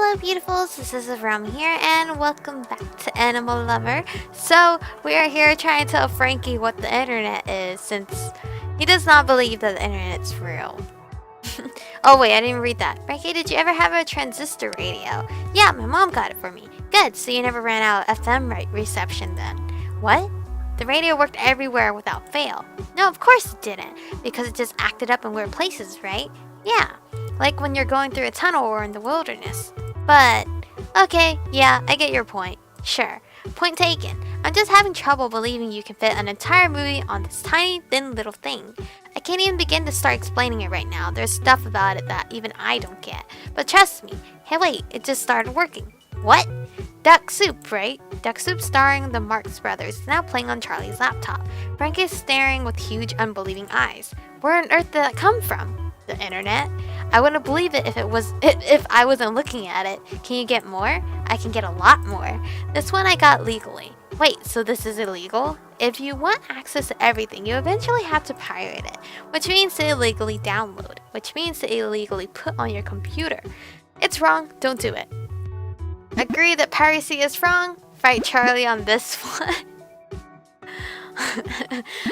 Hello beautifuls, this is Aromie here and welcome back to Animal Lover. So we are here trying to tell Frankie what the internet is since he does not believe that the internet's real. Oh wait, I didn't read that. Frankie, did you ever have a transistor radio? Yeah, my mom got it for me. Good, so you never ran out of FM reception then. What? The radio worked everywhere without fail. No, of course it didn't, because it just acted up in weird places, right? Yeah, like when you're going through a tunnel or in the wilderness. But, okay, yeah, I get your point. Sure, point taken. I'm just having trouble believing you can fit an entire movie on this tiny, thin little thing. I can't even begin to start explaining it right now. There's stuff about it that even I don't get. But trust me. Hey wait, it just started working. What? Duck Soup, right? Duck Soup starring the Marx Brothers is now playing on Charlie's laptop. Frank is staring with huge, unbelieving eyes. Where on earth did that come from? The internet? I wouldn't believe it if I wasn't looking at it. Can you get more? I can get a lot more. This one I got legally. Wait, so this is illegal? If you want access to everything, you eventually have to pirate it, which means to illegally download, which means to illegally put on your computer. It's wrong, don't do it. Agree that piracy is wrong? Fight Charlie on this one.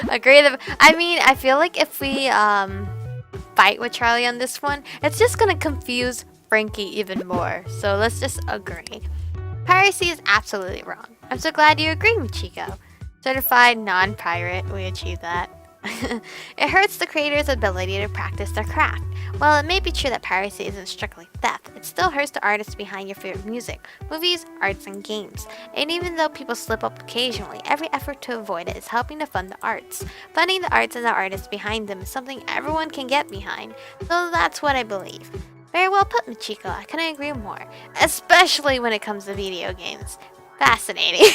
Agree that, I feel like if we fight with Charlie on this one, it's just gonna confuse Frankie even more. So let's just agree. Piracy is absolutely wrong. I'm so glad you agree, Michiko. Certified non-pirate, we achieved that. It hurts the creator's ability to practice their craft. While it may be true that piracy isn't strictly theft, it still hurts the artists behind your favorite music, movies, arts, and games. And even though people slip up occasionally, every effort to avoid it is helping to fund the arts. Funding the arts and the artists behind them is something everyone can get behind, so that's what I believe. Very well put, Michiko. I couldn't agree more. Especially when it comes to video games. Fascinating.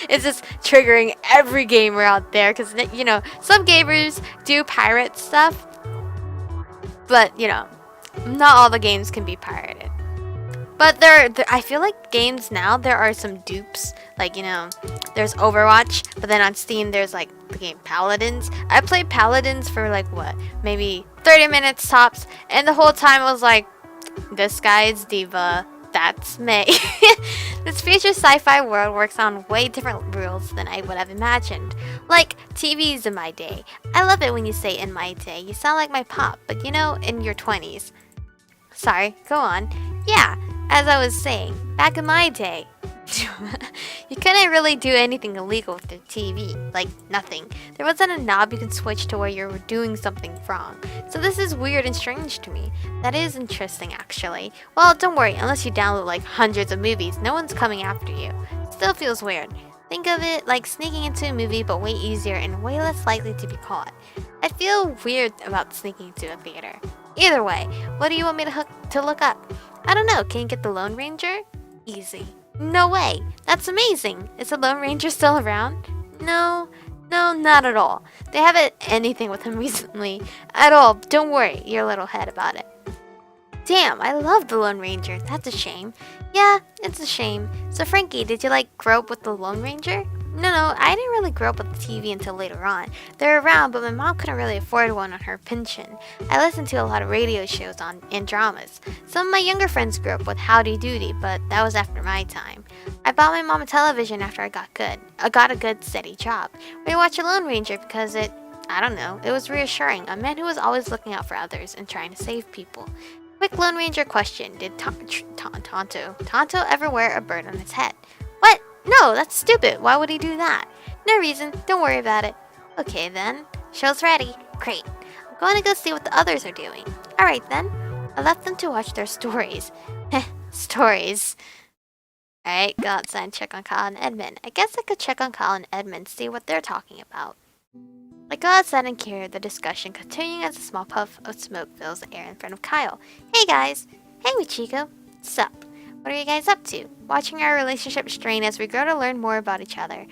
It's just triggering every gamer out there because, you know, some gamers do pirate stuff, but, you know, not all the games can be pirated. But I feel like games now, there are some dupes. Like, you know, there's Overwatch, but then on Steam, there's like the game Paladins. I played Paladins for like, what, maybe 30 minutes tops, and the whole time I was like, this guy is diva. That's me. This future sci-fi world works on way different rules than I would have imagined. Like TVs in my day. I love it when you say in my day. You sound like my pop, but you know, in your 20s. Sorry, go on. Yeah, as I was saying, back in my day, you couldn't really do anything illegal with the TV. Like, nothing. There wasn't a knob you could switch to where you were doing something wrong. So this is weird and strange to me. That is interesting, actually. Well, don't worry, unless you download like hundreds of movies, no one's coming after you. Still feels weird. Think of it like sneaking into a movie, but way easier and way less likely to be caught. I feel weird about sneaking into a theater. Either way, what do you want me to look up? I don't know, can you get the Lone Ranger? Easy. No way! That's amazing! Is the Lone Ranger still around? No, not at all. They haven't anything with him recently. At all. Don't worry your little head about it. Damn, I love the Lone Ranger. That's a shame. Yeah, it's a shame. So Frankie, did you like grow up with the Lone Ranger? No, I didn't really grow up with the TV until later on. They're around, but my mom couldn't really afford one on her pension. I listened to a lot of radio shows and dramas. Some of my younger friends grew up with Howdy Doody, but that was after my time. I bought my mom a television after I got a good steady job. We watched a Lone Ranger because it was reassuring. A man who was always looking out for others and trying to save people. Quick Lone Ranger question, did Tonto ever wear a bird on his head? What? No, that's stupid. Why would he do that? No reason. Don't worry about it. Okay then. Show's ready. Great. I'm going to go see what the others are doing. Alright then. I left them to watch their stories. Heh, stories. Alright, go outside and check on Kyle and Edmund. I guess I could check on Kyle and Edmund, see what they're talking about. I go outside and hear the discussion continuing as a small puff of smoke fills the air in front of Kyle. Hey guys. Hey Michiko. Sup? What are you guys up to? Watching our relationship strain as we grow to learn more about each other.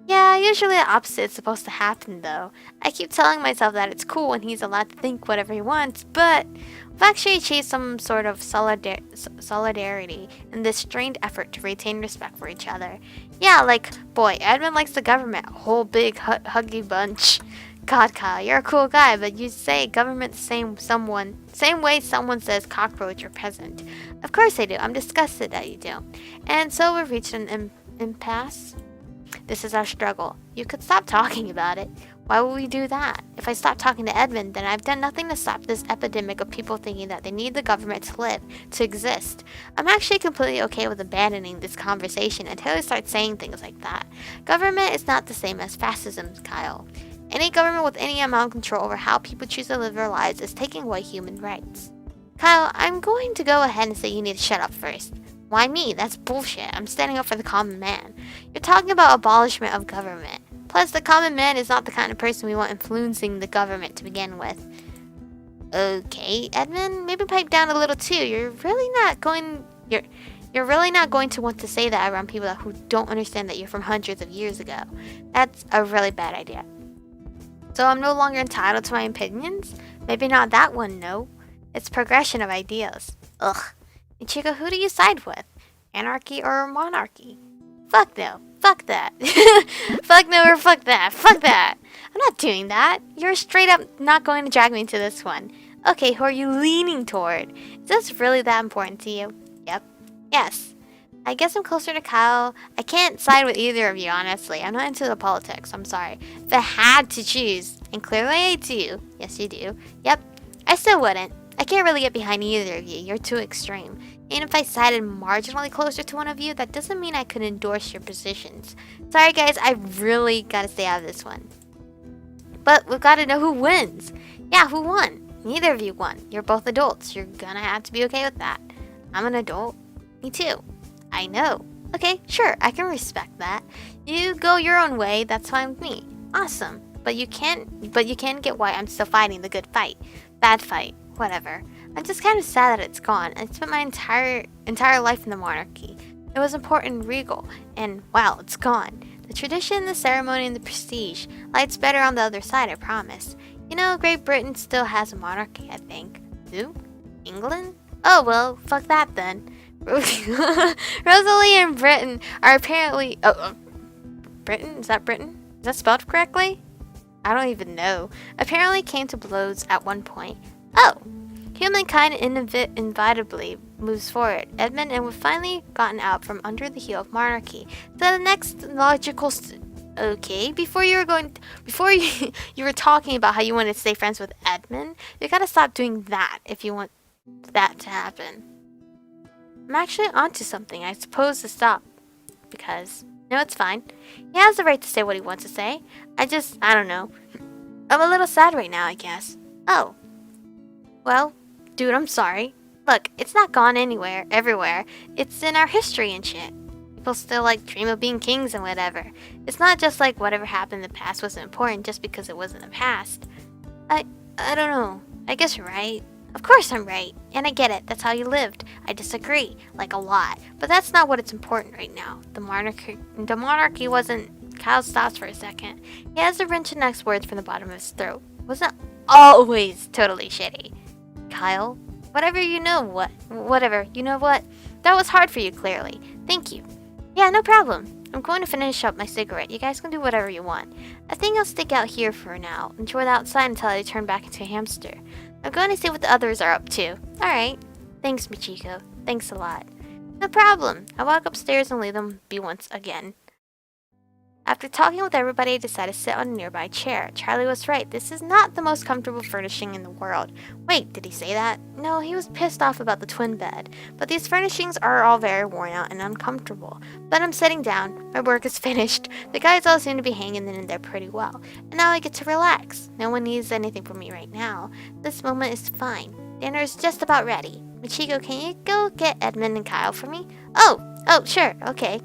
Yeah, usually the opposite is supposed to happen though. I keep telling myself that it's cool when he's allowed to think whatever he wants, but we've actually achieved some sort of solidarity in this strained effort to retain respect for each other. Yeah, like, boy, Edmund likes the government, a whole big huggy bunch. God, Kyle, you're a cool guy, but you say government the same way someone says cockroach or peasant. Of course I do. I'm disgusted that you do. And so we've reached an impasse. This is our struggle. You could stop talking about it. Why would we do that? If I stop talking to Edmund, then I've done nothing to stop this epidemic of people thinking that they need the government to live, to exist. I'm actually completely okay with abandoning this conversation until I start saying things like that. Government is not the same as fascism, Kyle. Any government with any amount of control over how people choose to live their lives is taking away human rights. Kyle, I'm going to go ahead and say you need to shut up first. Why me? That's bullshit. I'm standing up for the common man. You're talking about abolishment of government. Plus, the common man is not the kind of person we want influencing the government to begin with. Okay, Edmund, maybe pipe down a little too. You're really not going to want to say that around people who don't understand that you're from hundreds of years ago. That's a really bad idea. So I'm no longer entitled to my opinions? Maybe not that one, no. It's progression of ideas. Ugh. Michiko, who do you side with? Anarchy or monarchy? Fuck no. Fuck that. Fuck no or fuck that. Fuck that. I'm not doing that. You're straight up not going to drag me into this one. Okay, who are you leaning toward? Is this really that important to you? Yep. Yes. I guess I'm closer to Kyle. I can't side with either of you, honestly. I'm not into the politics. I'm sorry. If I had to choose, and clearly I do. Yes, you do. Yep. I still wouldn't. I can't really get behind either of you. You're too extreme. And if I sided marginally closer to one of you, that doesn't mean I could endorse your positions. Sorry guys, I really gotta stay out of this one. But we've gotta know who wins. Yeah, who won? Neither of you won. You're both adults. You're gonna have to be okay with that. I'm an adult. Me too. I know. Okay, sure, I can respect that. You go your own way, that's fine with me. Awesome. But you can get why I'm still fighting the good fight. Bad fight. Whatever. I'm just kind of sad that it's gone. I spent my entire life in the monarchy. It was important and regal, and wow, it's gone. The tradition, the ceremony, and the prestige lights better on the other side, I promise. You know, Great Britain still has a monarchy, I think. Who? England? Oh well, fuck that then. Rosalie and Britain are apparently... Britain? Is that Britain? Is that spelled correctly? I don't even know. Apparently came to blows at one point. Oh! Humankind inevitably moves forward. Edmund and we've finally gotten out from under the heel of monarchy. So the next logical... Okay, before you were talking about how you wanted to stay friends with Edmund, you gotta stop doing that if you want that to happen. I'm actually onto something. I suppose to stop. Because... No, it's fine. He has the right to say what he wants to say. I don't know. I'm a little sad right now, I guess. Oh. Well, dude, I'm sorry. Look, it's not gone everywhere. It's in our history and shit. People still, dream of being kings and whatever. It's not just whatever happened in the past wasn't important just because it was in the past. I don't know. I guess you're right. Of course I'm right. And I get it. That's how you lived. I disagree. A lot. But that's not what it's important right now. The monarchy wasn't... Kyle stops for a second. He has to wrench the next words from the bottom of his throat. Wasn't always totally shitty. Kyle, whatever you know what. That was hard for you, clearly. Thank you. Yeah, no problem. I'm going to finish up my cigarette. You guys can do whatever you want. I think I'll stick out here for now. Enjoy the outside until I turn back into a hamster. I'm going to see what the others are up to. Alright. Thanks, Michiko. Thanks a lot. No problem. I walk upstairs and leave them be once again. After talking with everybody, I decided to sit on a nearby chair. Charlie was right. This is not the most comfortable furnishing in the world. Wait, did he say that? No, he was pissed off about the twin bed. But these furnishings are all very worn out and uncomfortable. But I'm sitting down. My work is finished. The guys all seem to be hanging in there pretty well. And now I get to relax. No one needs anything from me right now. This moment is fine. Dinner is just about ready. Michiko, can you go get Edmund and Kyle for me? Oh, sure, okay.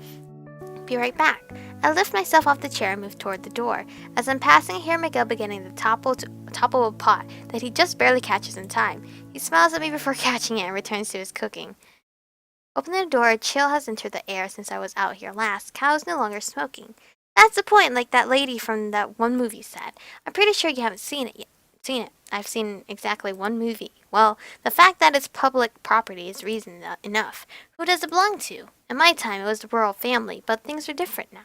Be right back. I lift myself off the chair and move toward the door. As I'm passing, I hear Miguel beginning to topple a pot that he just barely catches in time. He smiles at me before catching it and returns to his cooking. Opening the door, a chill has entered the air since I was out here last. Kyle is no longer smoking. That's the point, like that lady from that one movie said. I'm pretty sure you haven't seen it yet. I've seen exactly one movie. Well, the fact that it's public property is reason enough. Who does it belong to? In my time, it was the royal family, but things are different now.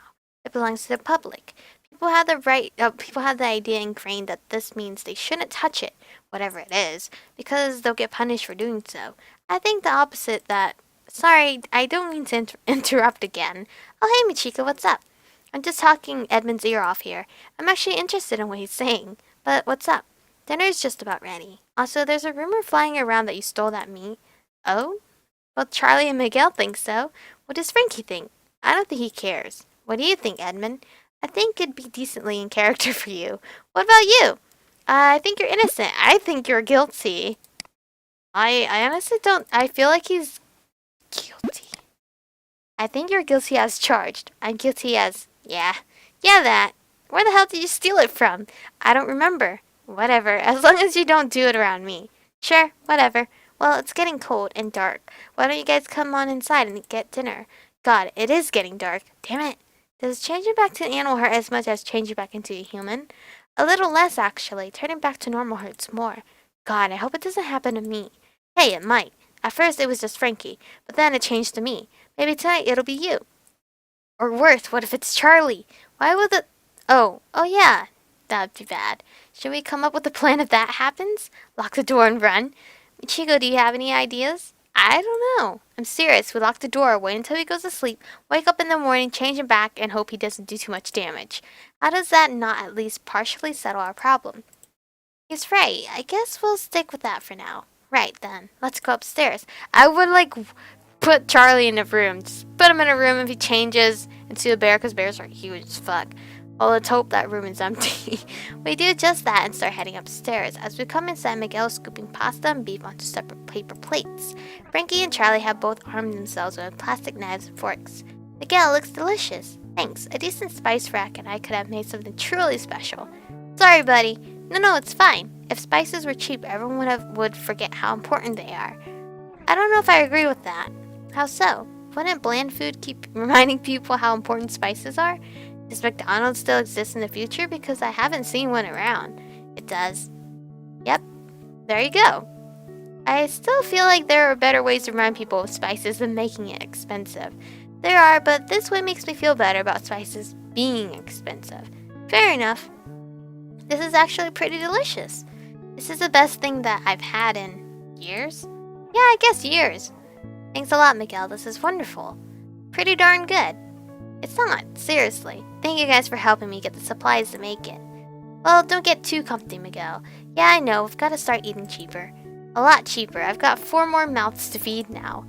It belongs to the public. People have the idea ingrained that this means they shouldn't touch it, whatever it is, because they'll get punished for doing so. I think the opposite that. Sorry, I don't mean to interrupt again. Oh, hey, Michiko, what's up? I'm just talking Edmund's ear off here. I'm actually interested in what he's saying. But what's up? Dinner's just about ready. Also, there's a rumor flying around that you stole that meat. Oh? Well, Charlie and Miguel think so. What does Frankie think? I don't think he cares. What do you think, Edmund? I think it'd be decently in character for you. What about you? I think you're innocent. I think you're guilty. I honestly don't. I feel like he's guilty. I think you're guilty as charged. I'm guilty as. Yeah. Yeah, that. Where the hell did you steal it from? I don't remember. Whatever. As long as you don't do it around me. Sure, whatever. Well, it's getting cold and dark. Why don't you guys come on inside and get dinner? God, it is getting dark. Damn it. Does changing back to an animal hurt as much as changing back into a human? A little less, actually. Turning back to normal hurts more. God, I hope it doesn't happen to me. Hey, it might. At first it was just Frankie, but then it changed to me. Maybe tonight it'll be you. Or worse, what if it's Charlie? Why would the... Oh yeah. That'd be bad. Should we come up with a plan if that happens? Lock the door and run? Michiko, do you have any ideas? I don't know. I'm serious. We lock the door, wait until he goes to sleep, wake up in the morning, change him back, and hope he doesn't do too much damage. How does that not at least partially settle our problem? He's right. I guess we'll stick with that for now. Right then. Let's go upstairs. I would put Charlie in a room. Just put him in a room if he changes into a bear, because bears are huge as fuck. Well, let's hope that room is empty. We do just that and start heading upstairs. As we come inside, Miguel is scooping pasta and beef onto separate paper plates. Frankie and Charlie have both armed themselves with plastic knives and forks. Miguel looks delicious. Thanks. A decent spice rack and I could have made something truly special. Sorry, buddy. No, it's fine. If spices were cheap, everyone would forget how important they are. I don't know if I agree with that. How so? Wouldn't bland food keep reminding people how important spices are? Does McDonald's still exist in the future? Because I haven't seen one around. It does. Yep. There you go. I still feel like there are better ways to remind people of spices than making it expensive. There are, but this way makes me feel better about spices being expensive. Fair enough. This is actually pretty delicious. This is the best thing that I've had in years? Yeah, I guess years. Thanks a lot, Miguel. This is wonderful. Pretty darn good. It's not, seriously. Thank you guys for helping me get the supplies to make it. Well, don't get too comfy, Miguel. Yeah, I know, we've got to start eating cheaper. A lot cheaper. I've got 4 more mouths to feed now.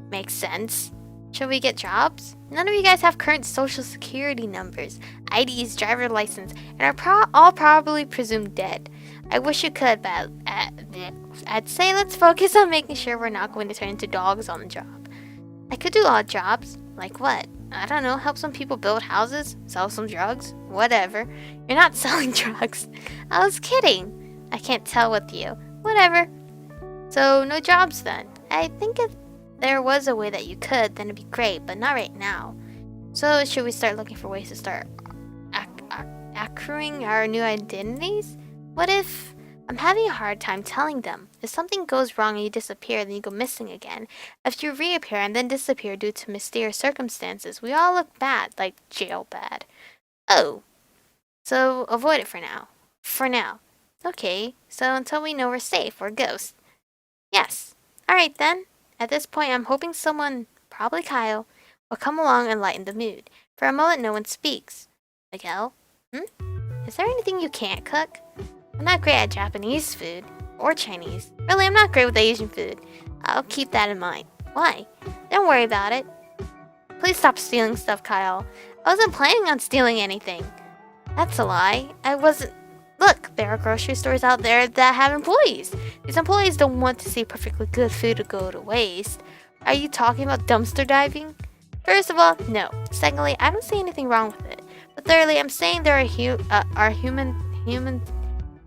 Makes sense. Should we get jobs? None of you guys have current social security numbers, IDs, driver license, and are all probably presumed dead. I wish you could, but I'd say let's focus on making sure we're not going to turn into dogs on the job. I could do odd jobs. Like what? I don't know, help some people build houses, sell some drugs, whatever. You're not selling drugs. I was kidding. I can't tell with you. Whatever. So, no jobs then. I think if there was a way that you could, then it'd be great, but not right now. So, should we start looking for ways to start accruing our new identities? What if I'm having a hard time telling them? If something goes wrong and you disappear, then you go missing again. If you reappear and then disappear due to mysterious circumstances, we all look bad, like jail bad. Oh. So, avoid it for now. For now. Okay, so until we know we're safe, we're ghosts. Yes. Alright then. At this point, I'm hoping someone, probably Kyle, will come along and lighten the mood. For a moment, no one speaks. Miguel? Is there anything you can't cook? I'm not great at Japanese food. Or Chinese. Really, I'm not great with Asian food. I'll keep that in mind. Why? Don't worry about it. Please stop stealing stuff, Kyle. I wasn't planning on stealing anything. That's a lie. I wasn't... Look, there are grocery stores out there that have employees. These employees don't want to see perfectly good food to go to waste. Are you talking about dumpster diving? First of all, no. Secondly, I don't see anything wrong with it. But thirdly, I'm saying there are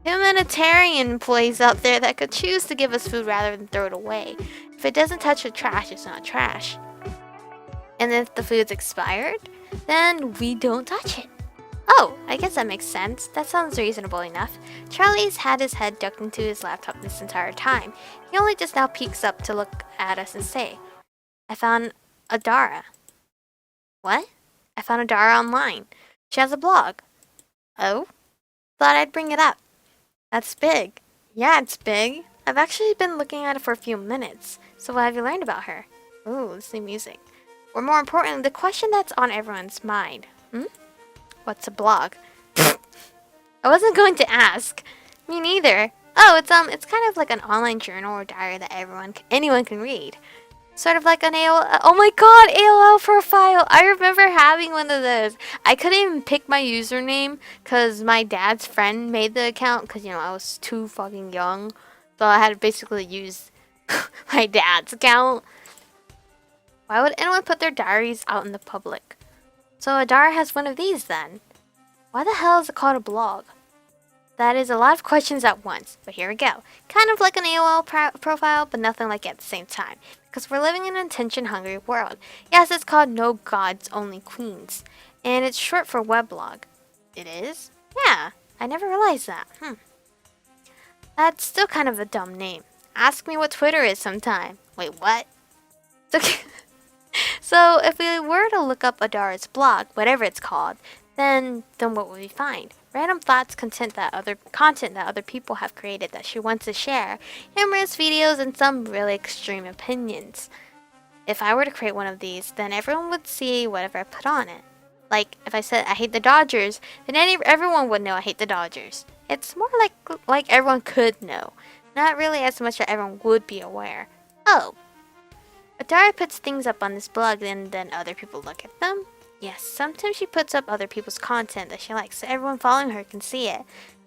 humanitarian employees out there that could choose to give us food rather than throw it away. If it doesn't touch the trash, it's not trash. And if the food's expired, then we don't touch it. Oh, I guess that makes sense. That sounds reasonable enough. Charlie's had his head ducked into his laptop this entire time. He only just now peeks up to look at us and say, I found Adara. What? I found Adara online. She has a blog. Oh? Thought I'd bring it up. That's big. Yeah, it's big. I've actually been looking at it for a few minutes. So what have you learned about her? Ooh, this new music. Or more importantly, the question that's on everyone's mind. What's a blog? I wasn't going to ask. Me neither. Oh, it's kind of like an online journal or diary that anyone can read. Sort of like an AOL. Oh my god, AOL profile. I remember having one of those. I couldn't even pick my username because my dad's friend made the account because, I was too fucking young. So I had to basically use my dad's account. Why would anyone put their diaries out in the public? So Adara has one of these then. Why the hell is it called a blog? That is a lot of questions at once, but here we go. Kind of like an AOL profile, but nothing like it at the same time. Because we're living in an attention-hungry world. Yes, it's called No Gods, Only Queens. And it's short for weblog. It is? Yeah, I never realized that. That's still kind of a dumb name. Ask me what Twitter is sometime. Wait, what? Okay. So, if we were to look up Adara's blog, whatever it's called, then what would we find? Random thoughts, content that other people have created that she wants to share, humorous videos, and some really extreme opinions. If I were to create one of these, then everyone would see whatever I put on it. Like, if I said I hate the Dodgers, then everyone would know I hate the Dodgers. It's more like everyone could know. Not really as much that everyone would be aware. Oh. Adara puts things up on this blog and then other people look at them? Yes, sometimes she puts up other people's content that she likes so everyone following her can see it.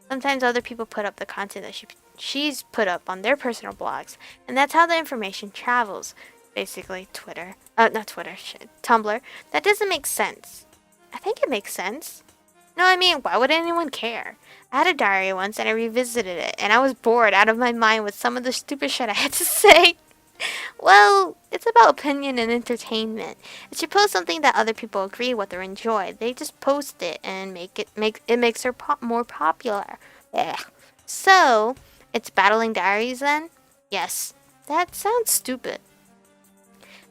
Sometimes other people put up the content that she's put up on their personal blogs, and that's how the information travels. Basically, Tumblr. That doesn't make sense. I think it makes sense. No, I mean, why would anyone care? I had a diary once and I revisited it, and I was bored out of my mind with some of the stupid shit I had to say. Well, it's about opinion and entertainment. If you post something that other people agree with or enjoy, they just post it and it makes her more popular. Ugh. So, it's battling diaries then? Yes. That sounds stupid.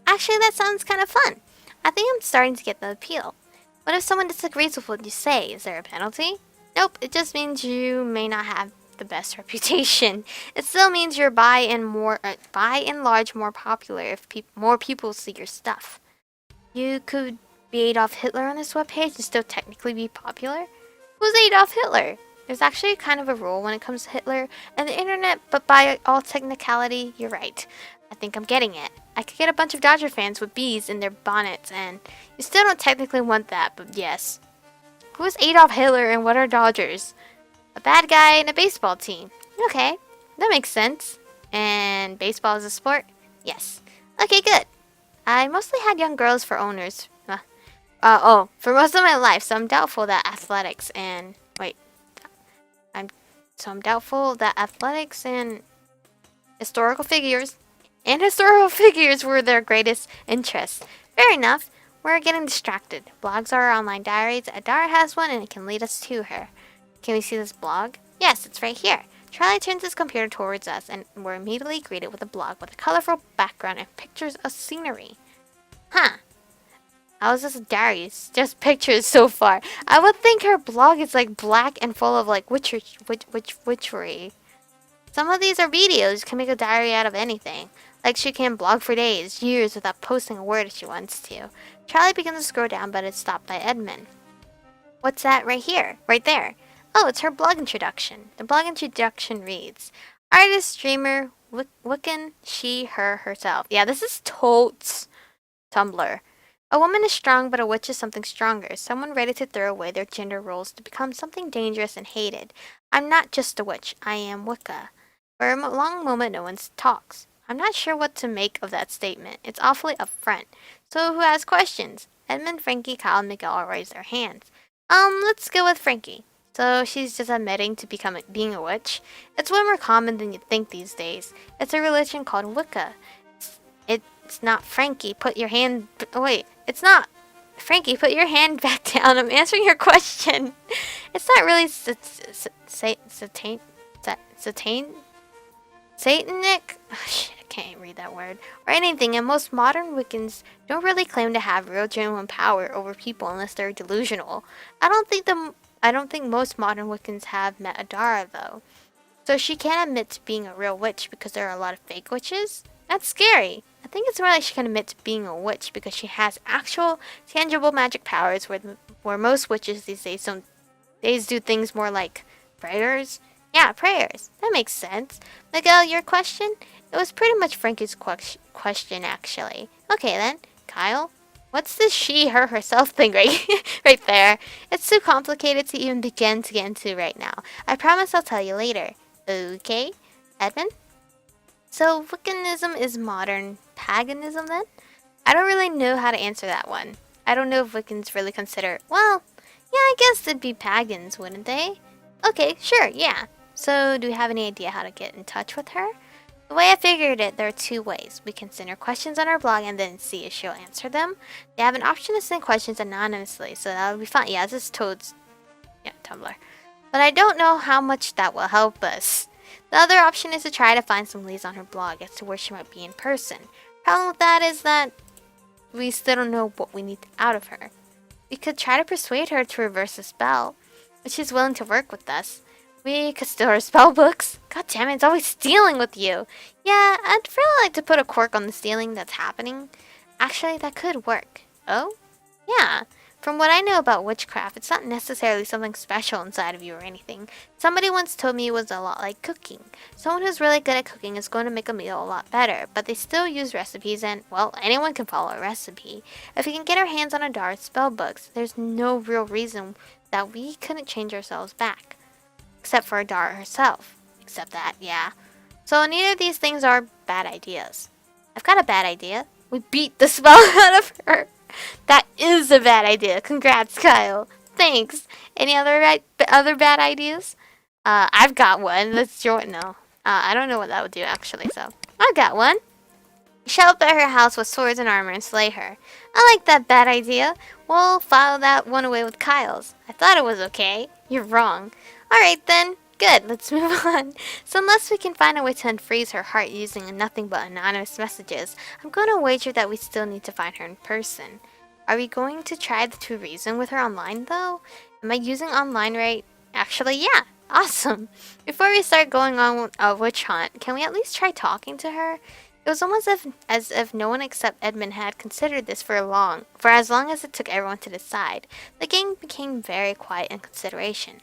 Actually, that sounds kind of fun. I think I'm starting to get the appeal. What if someone disagrees with what you say? Is there a penalty? Nope, it just means you may not have the best reputation. It still means you're by and large more popular if more people see your stuff. You could be Adolf Hitler on this webpage and still technically be popular? Who's Adolf Hitler? There's actually kind of a rule when it comes to Hitler and the internet, but by all technicality, you're right. I think I'm getting it. I could get a bunch of Dodger fans with bees in their bonnets, and you still don't technically want that, but yes. Who is Adolf Hitler and what are Dodgers? A bad guy and a baseball team. Okay, that makes sense. And baseball is a sport? Yes. Okay, good. I mostly had young girls for owners. For most of my life, so I'm doubtful that athletics and historical figures were their greatest interests. Fair enough. We're getting distracted. Blogs are online diaries. Adara has one and it can lead us to her. Can we see this blog? Yes, it's right here. Charlie turns his computer towards us and we're immediately greeted with a blog with a colorful background and pictures of scenery. Huh. How is this a diary? It's just pictures so far. I would think her blog is like black and full of like witchery. Some of these are videos. You can make a diary out of anything. Like she can blog for days, years without posting a word if she wants to. Charlie begins to scroll down, but it's stopped by Edmund. What's that right here? Right there. Oh, it's her blog introduction. The blog introduction reads, artist, streamer, Wiccan, she, her, herself. Yeah, this is totes Tumblr. A woman is strong, but a witch is something stronger. Someone ready to throw away their gender roles to become something dangerous and hated. I'm not just a witch. I am Wicca. For a long moment, no one talks. I'm not sure what to make of that statement. It's awfully upfront. So who has questions? Edmund, Frankie, Kyle, and Miguel all raise their hands. Let's go with Frankie. So she's just admitting to being a witch. It's way more common than you'd think these days. It's a religion called Wicca. It's not Frankie. It's not Frankie. Put your hand back down. I'm answering your question. It's not really Satanic. I can't read that word or anything. And most modern Wiccans don't really claim to have real genuine power over people unless they're delusional. I don't think the I don't think most modern Wiccans have met Adara, though. So she can't admit to being a real witch because there are a lot of fake witches? That's scary. I think it's more like she can admit to being a witch because she has actual, tangible magic powers where most witches these days don't days do things more like prayers. Yeah, prayers. That makes sense. Miguel, your question? It was pretty much Frankie's question, actually. Okay then, Kyle. What's this she, her, herself thing right there? It's too complicated to even begin to get into right now. I promise I'll tell you later. Okay, Edmund? So Wiccanism is modern paganism then? I don't really know how to answer that one. I don't know if Wiccans really consider, well, yeah, I guess they'd be pagans, wouldn't they? Okay, sure, yeah. So, do we have any idea how to get in touch with her? The way I figured it, there are two ways. We can send her questions on our blog and then see if she'll answer them. They have an option to send questions anonymously, so that would be fun. Yeah, this is Toad's Tumblr. But I don't know how much that will help us. The other option is to try to find some leads on her blog as to where she might be in person. Problem with that is that we still don't know what we need out of her. We could try to persuade her to reverse the spell, but she's willing to work with us. We could steal her spell books. God damn it, it's always stealing with you. Yeah, I'd really like to put a cork on the stealing that's happening. Actually, that could work. Oh? Yeah. From what I know about witchcraft, it's not necessarily something special inside of you or anything. Somebody once told me it was a lot like cooking. Someone who's really good at cooking is going to make a meal a lot better, but they still use recipes and, well, anyone can follow a recipe. If we can get our hands on Adara's spell books, there's no real reason that we couldn't change ourselves back. Except for Adara herself. Except that, yeah. So neither of these things are bad ideas. I've got a bad idea. We beat the spell out of her. That is a bad idea. Congrats, Kyle. Thanks. Any other bad ideas? I've got one. Let's join. No. I don't know what that would do actually. So I got one. Show up at her house with swords and armor and slay her. I like that bad idea. We'll file that one away with Kyle's. I thought it was okay. You're wrong. Alright then. Good, let's move on. So unless we can find a way to unfreeze her heart using nothing but anonymous messages, I'm going to wager that we still need to find her in person. Are we going to try to reason with her online though? Am I using online right? Actually, yeah. Awesome. Before we start going on a witch hunt, can we at least try talking to her? It was almost as if no one except Edmund had considered this for as long as it took everyone to decide. The gang became very quiet in consideration.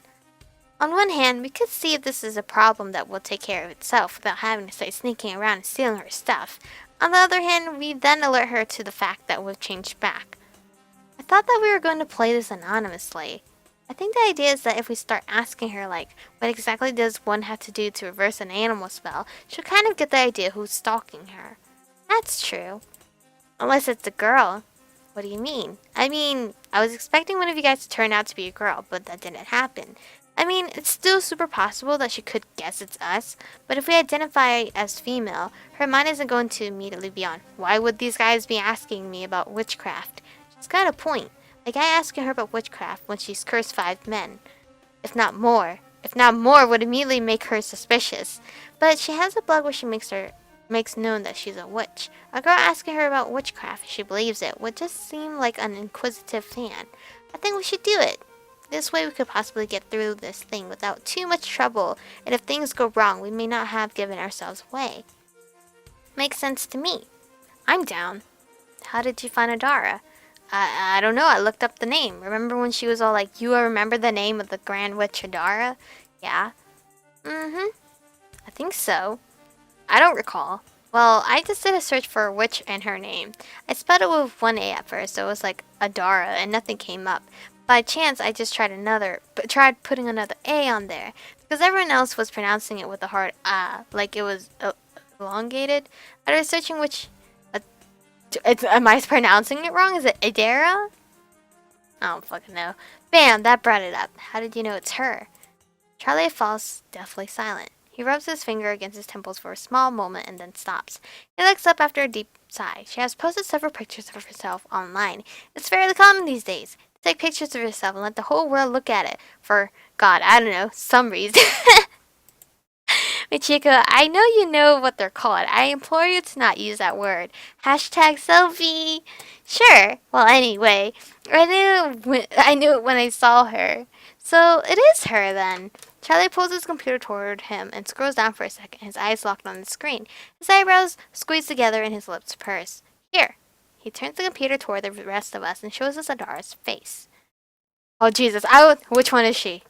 On one hand, we could see if this is a problem that will take care of itself without having to start sneaking around and stealing her stuff. On the other hand, we then alert her to the fact that we've changed back. I thought that we were going to play this anonymously. I think the idea is that if we start asking her, like, what exactly does one have to do to reverse an animal spell, she'll kind of get the idea who's stalking her. That's true. Unless it's a girl. What do you mean? I mean, I was expecting one of you guys to turn out to be a girl, but that didn't happen. I mean, it's still super possible that she could guess it's us, but if we identify as female, her mind isn't going to immediately be on, why would these guys be asking me about witchcraft? She's got a point. Like I asking her about witchcraft when she's cursed 5 men. If not more would immediately make her suspicious. But she has a blog where she makes known that she's a witch. A girl asking her about witchcraft if she believes it would just seem like an inquisitive fan. I think we should do it. This way we could possibly get through this thing without too much trouble, and if things go wrong, we may not have given ourselves away. Makes sense to me. I'm down. How did you find Adara? I don't know, I looked up the name. Remember when she was all like, you remember the name of the Grand Witch Adara? Yeah. I think so. I don't recall. Well, I just did a search for a witch and her name. I spelled it with 1 A at first, so it was like Adara, and nothing came up. By chance, I just tried putting another A on there, because everyone else was pronouncing it with a hard like it was elongated. I was searching which, am I pronouncing it wrong? Is it Adara? I don't fucking know. Bam, that brought it up. How did you know it's her? Charlie falls deathly silent. He rubs his finger against his temples for a small moment and then stops. He looks up after a deep sigh. She has posted several pictures of herself online. It's fairly common these days. Take pictures of yourself and let the whole world look at it for, God, I don't know, some reason. Michiko, I know you know what they're called. I implore you to not use that word. Hashtag selfie. Sure. Well, anyway, I knew it when I saw her. So it is her then. Charlie pulls his computer toward him and scrolls down for a second, his eyes locked on the screen. His eyebrows squeezed together and his lips purse. Here. He turns the computer toward the rest of us and shows us Adara's face. Oh Jesus! Which one is she?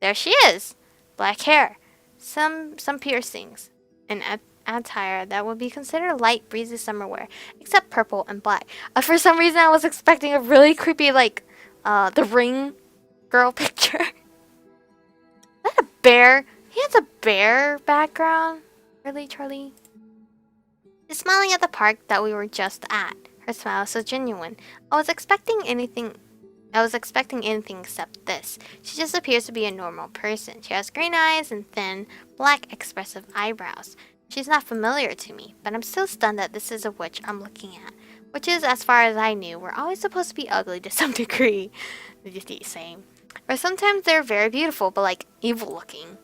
There she is. Black hair, some piercings, an attire that would be considered light, breezy summer wear, except purple and black. For some reason, I was expecting a really creepy, like, the Ring girl picture. Is that a bear? He has a bear background. Really, Charlie? She's smiling at the park that we were just at. Her smile is so genuine. I was expecting anything except this. She just appears to be a normal person. She has green eyes and thin, black, expressive eyebrows. She's not familiar to me, but I'm still stunned that this is a witch I'm looking at. Witches, as far as I knew, were always supposed to be ugly to some degree. Same. Or sometimes they're very beautiful, but like evil looking.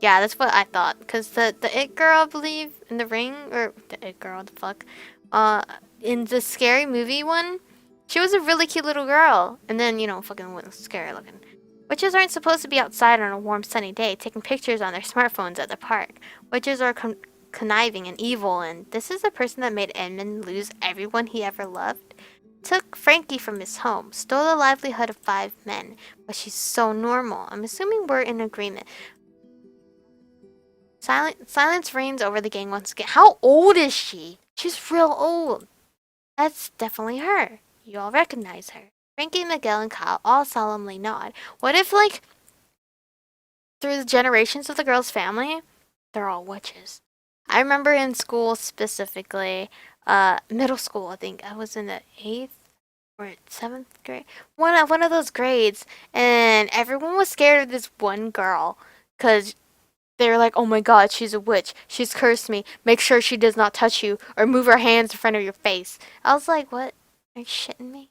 Yeah, that's what I thought. Because the It Girl, I believe, in The Ring, or the It Girl, the fuck, in the Scary Movie one, she was a really cute little girl. And then, fucking was scary looking. Witches aren't supposed to be outside on a warm sunny day taking pictures on their smartphones at the park. Witches are conniving and evil, and this is the person that made Edmund lose everyone he ever loved. Took Frankie from his home, stole the livelihood of 5 men, but she's so normal. I'm assuming we're in agreement. Silence reigns over the gang once again. How old is she? She's real old. That's definitely her. You all recognize her. Frankie, Miguel, and Kyle all solemnly nod. What if, like, through the generations of the girl's family, they're all witches? I remember in school specifically, middle school, I think. I was in the 8th or 7th grade. One of those grades, and everyone was scared of this one girl because they were like, oh my god, she's a witch. She's cursed me. Make sure she does not touch you or move her hands in front of your face. I was like, what? Are you shitting me?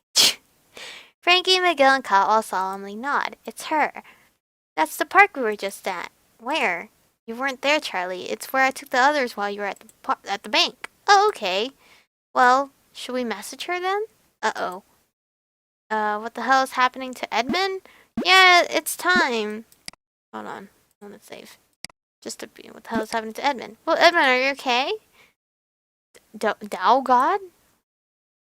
Frankie, Miguel, and Kyle all solemnly nod. It's her. That's the park we were just at. Where? You weren't there, Charlie. It's where I took the others while you were at the bank. Oh, okay. Well, should we message her then? Uh-oh. What the hell is happening to Edmund? Yeah, it's time. Hold on. I want to save. Just to be, what the hell is happening to Edmund? Well, Edmund, are you okay? Dow God?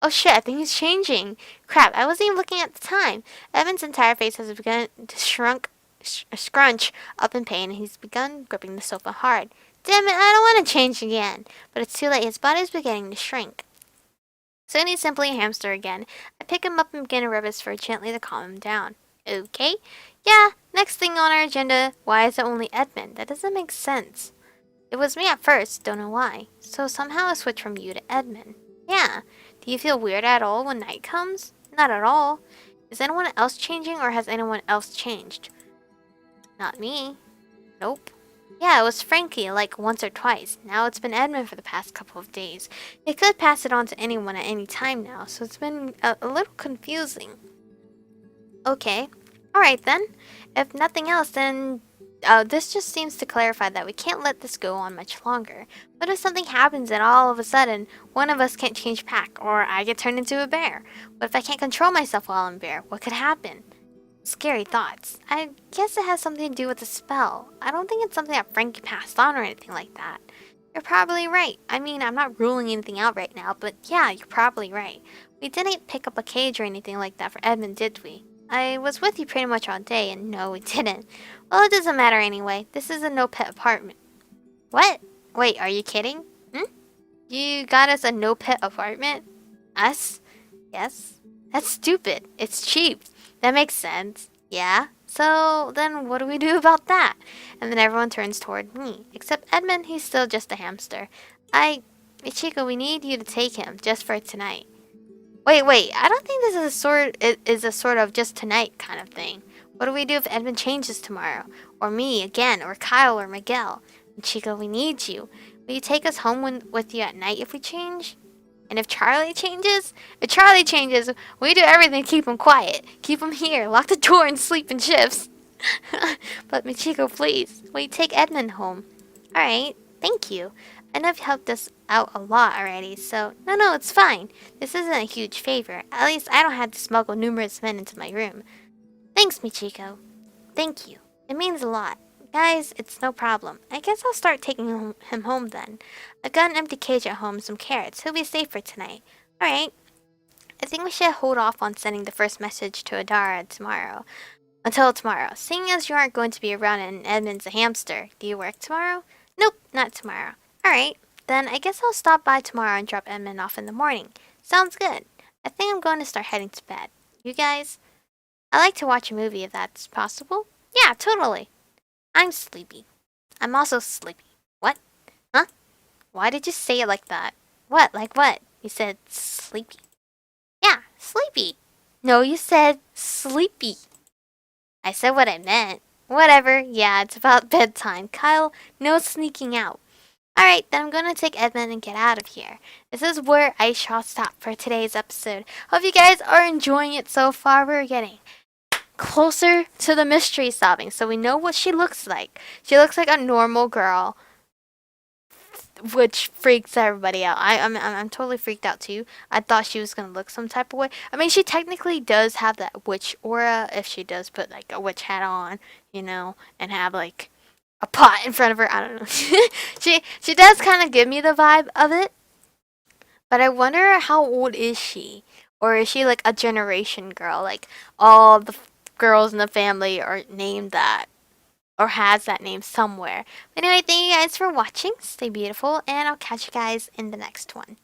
Oh shit, I think he's changing. Crap, I wasn't even looking at the time. Edmund's entire face has begun to scrunch up in pain, and he's begun gripping the sofa hard. Damn it, I don't want to change again. But it's too late, his body is beginning to shrink. Soon he's simply a hamster again. I pick him up and begin to rub his fur gently to calm him down. Okay? Yeah, next thing on our agenda, why is it only Edmund? That doesn't make sense. It was me at first, don't know why. So somehow I switched from you to Edmund. Yeah. Do you feel weird at all when night comes? Not at all. Is anyone else changing or has anyone else changed? Not me. Nope. Yeah, it was Frankie, like once or twice. Now it's been Edmund for the past couple of days. It could pass it on to anyone at any time now, so it's been a little confusing. Okay. Alright then. If nothing else, then this just seems to clarify that we can't let this go on much longer. What if something happens and all of a sudden one of us can't change back, or I get turned into a bear? What if I can't control myself while I'm a bear? What could happen? Scary thoughts. I guess it has something to do with the spell. I don't think it's something that Frankie passed on or anything like that. You're probably right. I mean, I'm not ruling anything out right now, but yeah, you're probably right. We didn't pick up a cage or anything like that for Edmund, did we? I was with you pretty much all day, and no, we didn't. Well, it doesn't matter anyway. This is a no-pet apartment. What? Wait, are you kidding? You got us a no-pet apartment? Us? Yes. That's stupid. It's cheap. That makes sense. Yeah? So, then what do we do about that? And then everyone turns toward me. Except Edmund, he's still just a hamster. Michiko, we need you to take him, just for tonight. Wait, I don't think this is a sort of just tonight kind of thing. What do we do if Edmund changes tomorrow? Or me again, or Kyle, or Miguel? Chico, we need you. Will you take us home with you at night if we change? And if Charlie changes? If Charlie changes, we do everything to keep him quiet. Keep him here, lock the door, and sleep in shifts. But Michiko, please, will you take Edmund home? Alright, thank you. I know you've helped us out a lot already, so no, it's fine. This isn't a huge favor. At least I don't have to smuggle numerous men into my room. Thanks, Michiko. Thank you. It means a lot. Guys, it's no problem. I guess I'll start taking him home then. I've got an empty cage at home, some carrots. He'll be safe for tonight. Alright. I think we should hold off on sending the first message to Adara tomorrow. Until tomorrow. Seeing as you aren't going to be around and Edmund's a hamster, do you work tomorrow? Nope, not tomorrow. Alright. Then I guess I'll stop by tomorrow and drop Edmund off in the morning. Sounds good. I think I'm going to start heading to bed. You guys? I like to watch a movie if that's possible. Yeah, totally. I'm sleepy. I'm also sleepy. What? Huh? Why did you say it like that? What? Like what? You said sleepy. Yeah, sleepy. No, you said sleepy. I said what I meant. Whatever. Yeah, it's about bedtime. Kyle, no sneaking out. Alright, then I'm gonna take Edmund and get out of here. This is where I shall stop for today's episode. Hope you guys are enjoying it so far. We're getting closer to the mystery solving, so we know what she looks like. She looks like a normal girl, which freaks everybody out. I'm totally freaked out too. I thought she was gonna look some type of way. I mean, she technically does have that witch aura if she does put like a witch hat on, you know, and have like a pot in front of her. I don't know. she does kind of give me the vibe of it, but I wonder how old is she, or is she like a generation girl? Like all the girls in the family are named that or has that name somewhere. But anyway, thank you guys for watching. Stay beautiful, and I'll catch you guys in the next one.